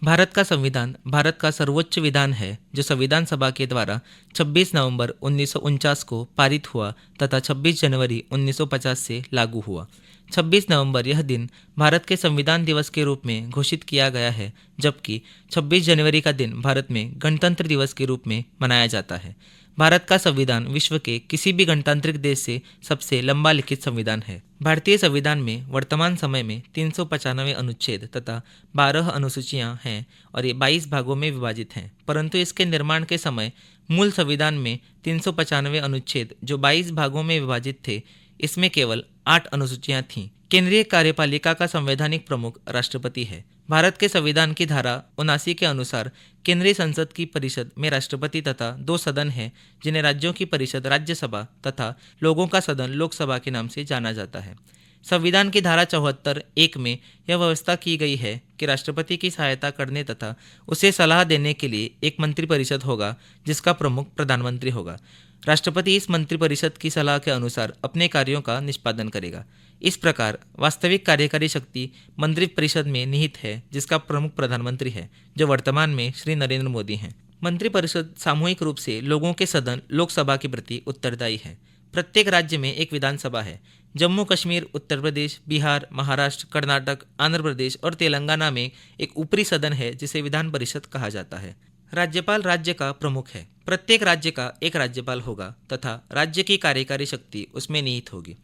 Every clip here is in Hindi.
भारत का संविधान भारत का सर्वोच्च विधान है जो संविधान सभा के द्वारा 26 नवंबर 1949 को पारित हुआ तथा 26 जनवरी 1950 से लागू हुआ। 26 नवंबर यह दिन भारत के संविधान दिवस के रूप में घोषित किया गया है, जबकि 26 जनवरी का दिन भारत में गणतंत्र दिवस के रूप में मनाया जाता है। भारत का संविधान विश्व के किसी भी गणतांत्रिक देश से सबसे लंबा लिखित संविधान है। भारतीय संविधान में वर्तमान समय में 395 अनुच्छेद तथा 12 अनुसूचियां हैं और ये 22 भागों में विभाजित हैं, परंतु इसके निर्माण के समय मूल संविधान में 395 अनुच्छेद जो 22 भागों में विभाजित थे, इसमें केवल 8 अनुसूचियां थीं। केंद्रीय कार्यपालिका का संवैधानिक प्रमुख राष्ट्रपति है। भारत के संविधान की धारा 79 के अनुसार केंद्रीय संसद की परिषद में राष्ट्रपति तथा 2 सदन हैं, जिन्हें राज्यों की परिषद राज्यसभा तथा लोगों का सदन लोकसभा के नाम से जाना जाता है। संविधान की धारा 74(1) में यह व्यवस्था की गई है कि राष्ट्रपति की सहायता करने तथा उसे सलाह देने के लिए एक मंत्रिपरिषद होगा, जिसका प्रमुख प्रधानमंत्री होगा। राष्ट्रपति इस मंत्रिपरिषद की सलाह के अनुसार अपने कार्यों का निष्पादन करेगा। इस प्रकार वास्तविक कार्यकारी शक्ति मंत्रिपरिषद में निहित है, जिसका प्रमुख प्रधानमंत्री है, जो वर्तमान में श्री नरेंद्र मोदी हैं। मंत्रिपरिषद सामूहिक रूप से लोगों के सदन लोकसभा के प्रति उत्तरदायी है। प्रत्येक राज्य में एक विधानसभा है। जम्मू कश्मीर, उत्तर प्रदेश, बिहार, महाराष्ट्र, कर्नाटक, आंध्र प्रदेश और तेलंगाना में एक ऊपरी सदन है, जिसे विधान परिषद कहा जाता है। राज्यपाल राज्य का प्रमुख है। प्रत्येक राज्य का एक राज्यपाल होगा तथा राज्य की कार्यकारी शक्ति उसमें निहित होगी।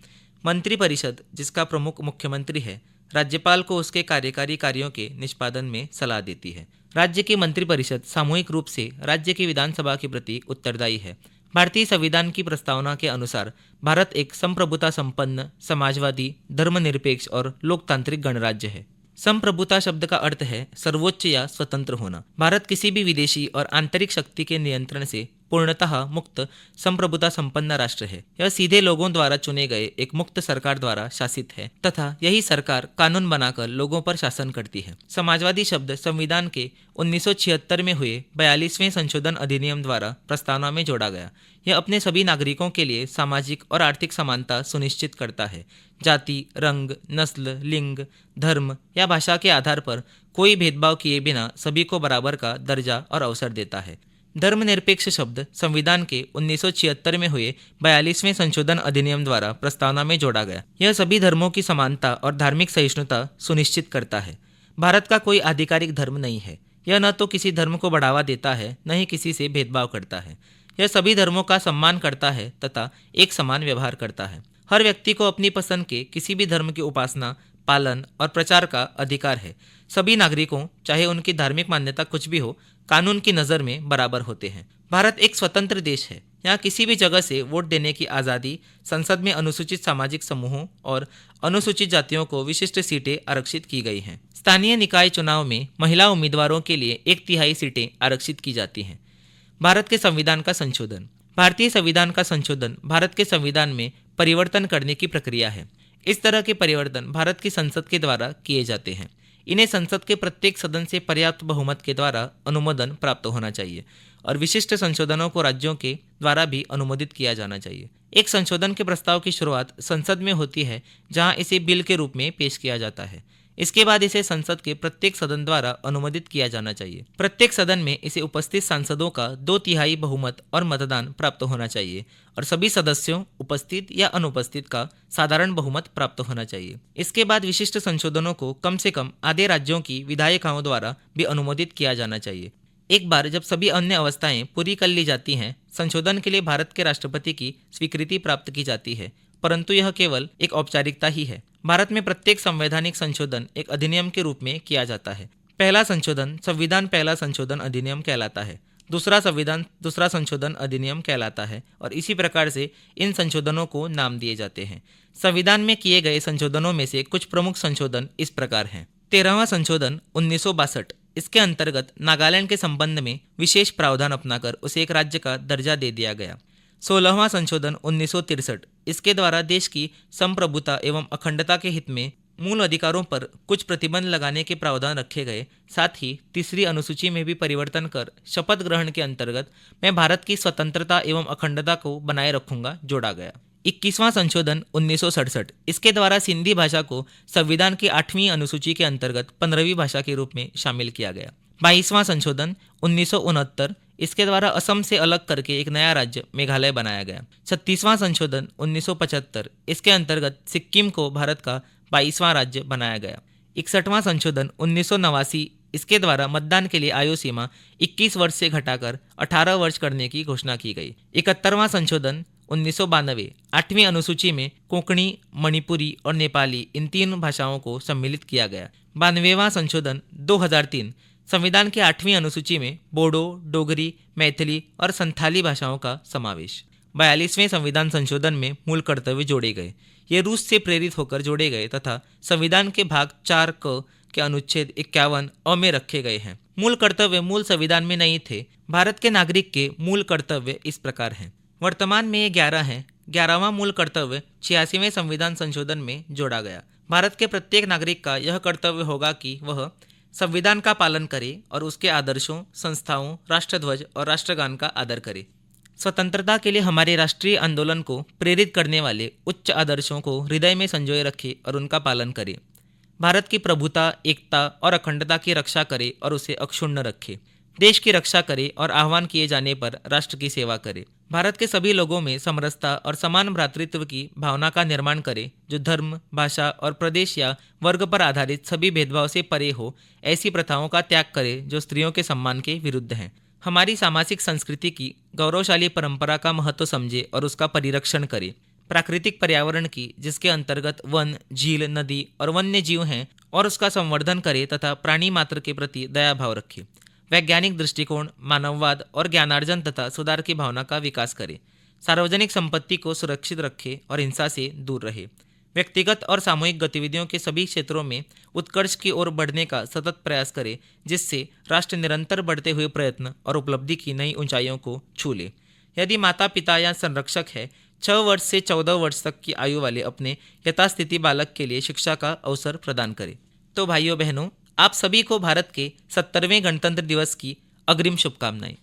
मंत्रिपरिषद, जिसका प्रमुख मुख्यमंत्री है, राज्यपाल को उसके कार्यकारी कार्यों के निष्पादन में सलाह देती है। राज्य की मंत्रिपरिषद सामूहिक रूप से राज्य की विधानसभा के प्रति उत्तरदायी है। भारतीय संविधान की प्रस्तावना के अनुसार भारत एक संप्रभुता संपन्न, समाजवादी, धर्मनिरपेक्ष और लोकतांत्रिक गणराज्य है। संप्रभुता शब्द का अर्थ है सर्वोच्च या स्वतंत्र होना। भारत किसी भी विदेशी और आंतरिक शक्ति के नियंत्रण से पूर्णतः मुक्त संप्रभुता संपन्न राष्ट्र है। यह सीधे लोगों द्वारा चुने गए एक मुक्त सरकार द्वारा शासित है तथा यही सरकार कानून बनाकर लोगों पर शासन करती है। समाजवादी शब्द संविधान के 1976 में हुए 42वें संशोधन अधिनियम द्वारा प्रस्तावना में जोड़ा गया। यह अपने सभी नागरिकों के लिए सामाजिक और आर्थिक समानता सुनिश्चित करता है। जाति, रंग, नस्ल, लिंग, धर्म या भाषा के आधार पर कोई भेदभाव किए बिना सभी को बराबर का दर्जा और अवसर देता है। धर्मनिरपेक्ष शब्द संविधान के 1976 में हुए 42वें संशोधन अधिनियम द्वारा प्रस्तावना में जोड़ा गया। यह सभी धर्मों की समानता और धार्मिक सहिष्णुता सुनिश्चित करता है। भारत का कोई आधिकारिक धर्म नहीं है। यह न तो किसी धर्म को बढ़ावा देता है, न ही किसी से भेदभाव करता है। यह सभी धर्मों का सम्मान करता है तथा एक समान व्यवहार करता है। हर व्यक्ति को अपनी पसंद के किसी भी धर्म की उपासना, पालन और प्रचार का अधिकार है। सभी नागरिकों, चाहे उनकी धार्मिक मान्यता कुछ भी हो, कानून की नज़र में बराबर होते हैं। भारत एक स्वतंत्र देश है। यहाँ किसी भी जगह से वोट देने की आज़ादी, संसद में अनुसूचित सामाजिक समूहों और अनुसूचित जातियों को विशिष्ट सीटें आरक्षित की गई हैं। स्थानीय निकाय चुनाव में महिला उम्मीदवारों के लिए 1/3 सीटें आरक्षित की जाती हैं। भारत के संविधान का संशोधन। भारतीय संविधान का संशोधन भारत के संविधान में परिवर्तन करने की प्रक्रिया है। इस तरह के परिवर्तन भारत की संसद के द्वारा किए जाते हैं। इन्हें संसद के प्रत्येक सदन से पर्याप्त बहुमत के द्वारा अनुमोदन प्राप्त होना चाहिए और विशिष्ट संशोधनों को राज्यों के द्वारा भी अनुमोदित किया जाना चाहिए। एक संशोधन के प्रस्ताव की शुरुआत संसद में होती है, जहां इसे बिल के रूप में पेश किया जाता है। इसके बाद इसे संसद के प्रत्येक सदन द्वारा अनुमोदित किया जाना चाहिए। प्रत्येक सदन में इसे उपस्थित सांसदों का 2/3 बहुमत और मतदान प्राप्त होना चाहिए और सभी सदस्यों, उपस्थित या अनुपस्थित, का साधारण बहुमत प्राप्त होना चाहिए। इसके बाद विशिष्ट संशोधनों को कम से कम आधे राज्यों की विधायिकाओं द्वारा भी अनुमोदित किया जाना चाहिए। एक बार जब सभी अन्य अवस्थाएं पूरी कर ली जाती हैं, संशोधन के लिए भारत के राष्ट्रपति की स्वीकृति प्राप्त की जाती है, परंतु यह केवल एक औपचारिकता ही है। भारत में प्रत्येक संवैधानिक संशोधन एक अधिनियम के रूप में किया जाता है। पहला संशोधन संविधान पहला संशोधन अधिनियम कहलाता है। दूसरा संविधान दूसरा संशोधन अधिनियम कहलाता है और इसी प्रकार से इन संशोधनों को नाम दिए जाते हैं। संविधान में किए गए संशोधनों में से कुछ प्रमुख संशोधन इस प्रकार हैं। 13वां संशोधन 1962। इसके अंतर्गत नागालैंड के संबंध में विशेष प्रावधान अपनाकर उसे एक राज्य का दर्जा दे दिया गया। 16वां संशोधन 1963। इसके द्वारा देश की संप्रभुता एवं अखंडता के हित में मूल अधिकारों पर कुछ प्रतिबंध लगाने के प्रावधान रखे गए। साथ ही तीसरी अनुसूची में भी परिवर्तन कर शपथ ग्रहण के अंतर्गत मैं भारत की स्वतंत्रता एवं अखंडता को बनाए रखूंगा जोड़ा गया। 21वां संशोधन 1967। इसके द्वारा सिंधी भाषा को संविधान की 8वीं अनुसूची के अंतर्गत 15वीं भाषा के रूप में शामिल किया गया। 22वां संशोधन 1969, इसके द्वारा असम से अलग करके एक नया राज्य मेघालय बनाया गया। 36वां संशोधन 1975, इसके अंतर्गत सिक्किम को भारत का 22वां राज्य बनाया गया। 61वां संशोधन 1989, इसके द्वारा मतदान के लिए आयु सीमा 21 वर्ष से घटाकर 18 वर्ष करने की घोषणा की गई। 71वां संशोधन 1992, 8वीं अनुसूची में कोंकणी, मणिपुरी और नेपाली इन 3 भाषाओं को सम्मिलित किया गया। 92वां संशोधन 2003, संविधान की 8वीं अनुसूची में बोडो, डोगरी, मैथिली और संथाली भाषाओं का समावेश। 42वें संविधान संशोधन में मूल कर्तव्य जोड़े गए। ये रूस से प्रेरित होकर जोड़े गए तथा संविधान के भाग 4 क के अनुच्छेद 51 अ में रखे गए हैं। मूल कर्तव्य मूल संविधान में नहीं थे। भारत के नागरिक के मूल कर्तव्य इस प्रकार हैं। वर्तमान में ये 11 हैं। 11वां मूल कर्तव्य 86वें संविधान संशोधन में जोड़ा गया। भारत के प्रत्येक नागरिक का यह कर्तव्य होगा कि वह संविधान का पालन करे और उसके आदर्शों, संस्थाओं, राष्ट्रध्वज और राष्ट्रगान का आदर करे। स्वतंत्रता के लिए हमारे राष्ट्रीय आंदोलन को प्रेरित करने वाले उच्च आदर्शों को हृदय में संजोए रखे और उनका पालन करे। भारत की प्रभुता, एकता और अखंडता की रक्षा करे और उसे अक्षुण्ण रखे। देश की रक्षा करे और आह्वान किए जाने पर राष्ट्र की सेवा करे। भारत के सभी लोगों में समरसता और समान भ्रातृत्व की भावना का निर्माण करे, जो धर्म, भाषा और प्रदेश या वर्ग पर आधारित सभी भेदभाव से परे हो। ऐसी प्रथाओं का त्याग करे जो स्त्रियों के सम्मान के विरुद्ध हैं। हमारी सामाजिक संस्कृति की गौरवशाली परंपरा का महत्व समझे और उसका परिरक्षण करे। प्राकृतिक पर्यावरण की, जिसके अंतर्गत वन, झील, नदी और वन्य जीव हैं, और उसका संवर्धन करे तथा प्राणी मात्र के प्रति दया भाव रखे। वैज्ञानिक दृष्टिकोण, मानववाद और ज्ञानार्जन तथा सुधार की भावना का विकास करे। सार्वजनिक संपत्ति को सुरक्षित रखे और हिंसा से दूर रहे। व्यक्तिगत और सामूहिक गतिविधियों के सभी क्षेत्रों में उत्कर्ष की ओर बढ़ने का सतत प्रयास करे, जिससे राष्ट्र निरंतर बढ़ते हुए प्रयत्न और उपलब्धि की नई ऊंचाइयों को छू ले। यदि माता पिता या संरक्षक है, 6 वर्ष से 14 वर्ष तक की आयु वाले अपने यथास्थिति बालक के लिए शिक्षा का अवसर प्रदान करें। तो भाइयों बहनों, आप सभी को भारत के 70वें गणतंत्र दिवस की अग्रिम शुभकामनाएं।